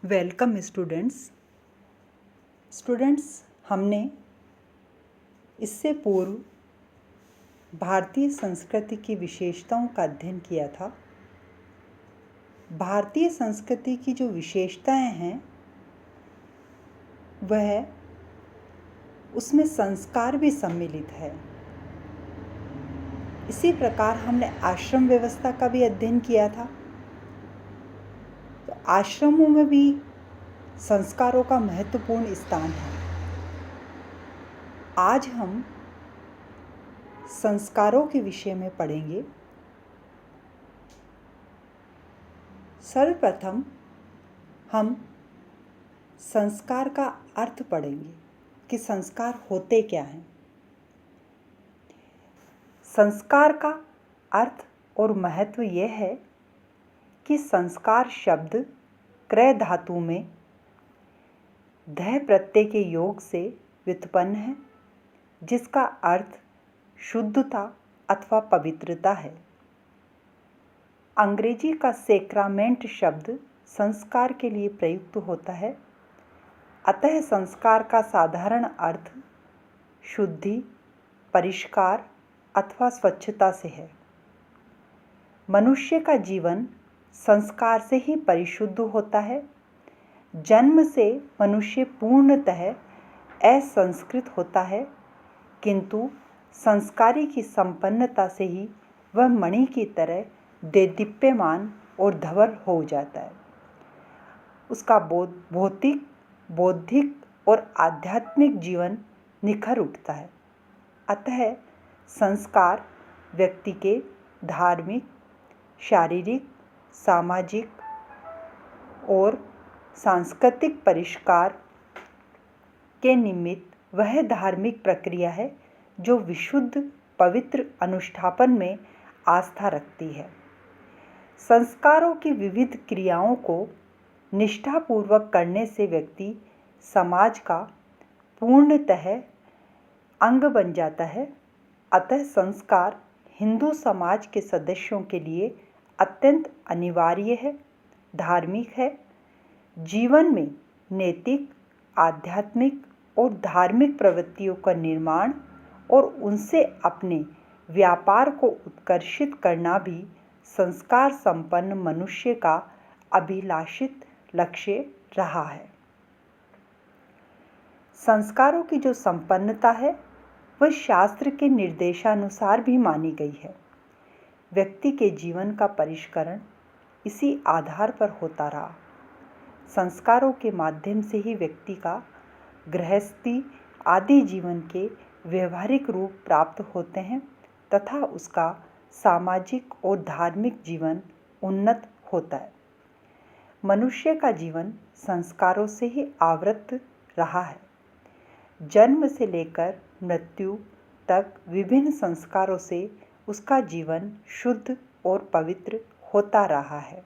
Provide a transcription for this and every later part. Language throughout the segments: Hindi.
वेलकम स्टूडेंट्स हमने इससे पूर्व भारतीय संस्कृति की विशेषताओं का अध्ययन किया था। भारतीय संस्कृति की जो विशेषताएं हैं वह उसमें संस्कार भी सम्मिलित है। इसी प्रकार हमने आश्रम व्यवस्था का भी अध्ययन किया था। तो आश्रमों में भी संस्कारों का महत्वपूर्ण स्थान है। आज हम संस्कारों के विषय में पढ़ेंगे। सर्वप्रथम हम संस्कार का अर्थ पढ़ेंगे कि संस्कार होते क्या हैं। संस्कार का अर्थ और महत्व यह है कि संस्कार शब्द क्रय धातु में ध प्रत्यय के योग से व्युत्पन्न है, जिसका अर्थ शुद्धता अथवा पवित्रता है। अंग्रेजी का सैक्रामेंट शब्द संस्कार के लिए प्रयुक्त होता है। अतः संस्कार का साधारण अर्थ शुद्धि, परिष्कार अथवा स्वच्छता से है। मनुष्य का जीवन संस्कार से ही परिशुद्ध होता है। जन्म से मनुष्य पूर्णतः असंस्कृत होता है, किंतु संस्कारी की संपन्नता से ही वह मणि की तरह देदीप्यमान और धवल हो जाता है। उसका भौतिक, बौद्धिक और आध्यात्मिक जीवन निखर उठता है। अतः संस्कार व्यक्ति के धार्मिक, शारीरिक, सामाजिक और सांस्कृतिक परिष्कार के निमित्त वह धार्मिक प्रक्रिया है जो विशुद्ध, पवित्र अनुष्ठापन में आस्था रखती है। संस्कारों की विविध क्रियाओं को निष्ठापूर्वक करने से व्यक्ति समाज का पूर्णतः अंग बन जाता है। अतः संस्कार हिंदू समाज के सदस्यों के लिए अत्यंत अनिवार्य है, धार्मिक है। जीवन में नैतिक, आध्यात्मिक और धार्मिक प्रवृत्तियों का निर्माण और उनसे अपने व्यापार को उत्कर्षित करना भी संस्कार संपन्न मनुष्य का अभिलाषित लक्ष्य रहा है। संस्कारों की जो संपन्नता है वह शास्त्र के निर्देशानुसार भी मानी गई है। व्यक्ति के जीवन का परिष्करण इसी आधार पर होता रहा। संस्कारों के माध्यम से ही व्यक्ति का गृहस्थी आदि जीवन के व्यवहारिक रूप प्राप्त होते हैं तथा उसका सामाजिक और धार्मिक जीवन उन्नत होता है। मनुष्य का जीवन संस्कारों से ही आवृत रहा है। जन्म से लेकर मृत्यु तक विभिन्न संस्कारों से उसका जीवन शुद्ध और पवित्र होता रहा है।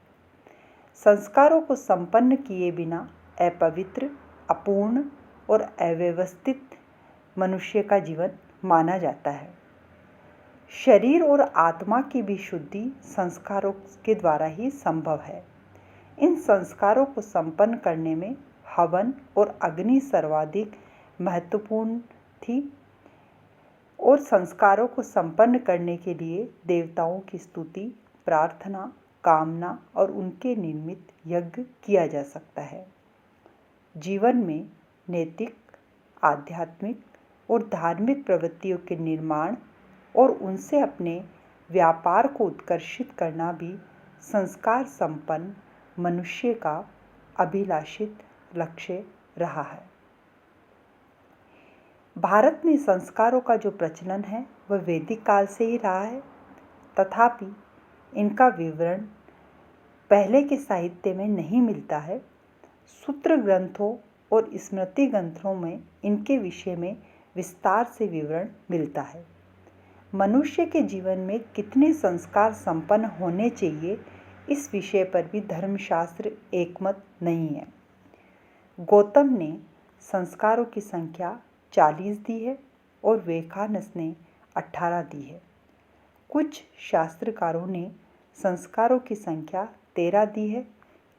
संस्कारों को संपन्न किए बिना अपवित्र, अपूर्ण और अव्यवस्थित मनुष्य का जीवन माना जाता है। शरीर और आत्मा की भी शुद्धि संस्कारों के द्वारा ही संभव है। इन संस्कारों को संपन्न करने में हवन और अग्नि सर्वाधिक महत्वपूर्ण थी और संस्कारों को संपन्न करने के लिए देवताओं की स्तुति, प्रार्थना, कामना और उनके निमित्त यज्ञ किया जा सकता है। जीवन में नैतिक, आध्यात्मिक और धार्मिक प्रवृत्तियों के निर्माण और उनसे अपने व्यापार को उत्कर्षित करना भी संस्कार संपन्न मनुष्य का अभिलाषित लक्ष्य रहा है। भारत में संस्कारों का जो प्रचलन है वह वैदिक काल से ही रहा है, तथापि इनका विवरण पहले के साहित्य में नहीं मिलता है। सूत्र ग्रंथों और स्मृति ग्रंथों में इनके विषय में विस्तार से विवरण मिलता है। मनुष्य के जीवन में कितने संस्कार संपन्न होने चाहिए, इस विषय पर भी धर्मशास्त्र एकमत नहीं है। गौतम ने संस्कारों की संख्या 40 दी है और विवेकानंद ने 18 दी है। कुछ शास्त्रकारों ने संस्कारों की संख्या 13 दी है,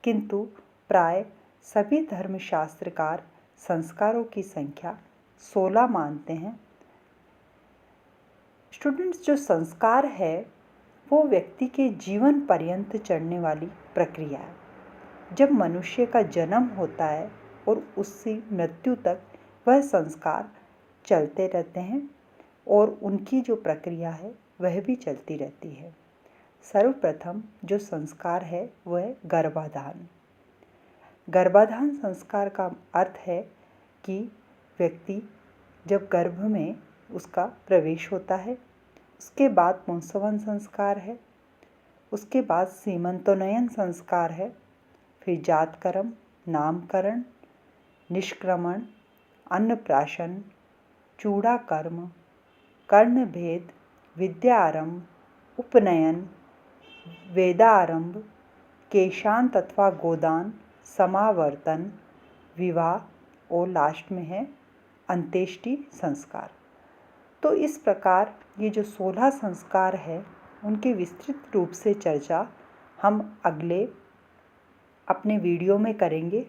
किंतु प्राय सभी धर्मशास्त्रकार संस्कारों की संख्या 16 मानते हैं। स्टूडेंट्स, जो संस्कार है वो व्यक्ति के जीवन पर्यंत चलने वाली प्रक्रिया है। जब मनुष्य का जन्म होता है और उससे मृत्यु तक वह संस्कार चलते रहते हैं और उनकी जो प्रक्रिया है वह भी चलती रहती है। सर्वप्रथम जो संस्कार है वह है गर्भाधान। गर्भाधान संस्कार का अर्थ है कि व्यक्ति जब गर्भ में उसका प्रवेश होता है, उसके बाद पुंसवन संस्कार है, उसके बाद सीमंतोन्नयन संस्कार है, फिर जातकर्म, नामकरण, निष्क्रमण, अन्नप्राशन, चूड़ाकर्म, कर्णभेद, विद्यारंभ, उपनयन, वेदारंभ, केशांत अथवा गोदान, समावर्तन, विवाह और लास्ट में है अंत्येष्टि संस्कार। तो इस प्रकार ये जो 16 संस्कार है उनकी विस्तृत रूप से चर्चा हम अगले अपने वीडियो में करेंगे।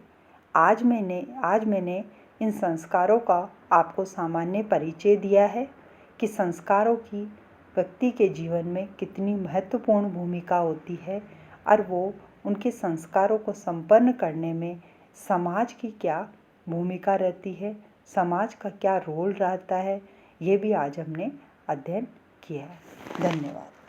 आज मैंने इन संस्कारों का आपको सामान्य परिचय दिया है कि संस्कारों की व्यक्ति के जीवन में कितनी महत्वपूर्ण भूमिका होती है और वो उनके संस्कारों को संपन्न करने में समाज की क्या भूमिका रहती है, समाज का क्या रोल रहता है, ये भी आज हमने अध्ययन किया है। धन्यवाद।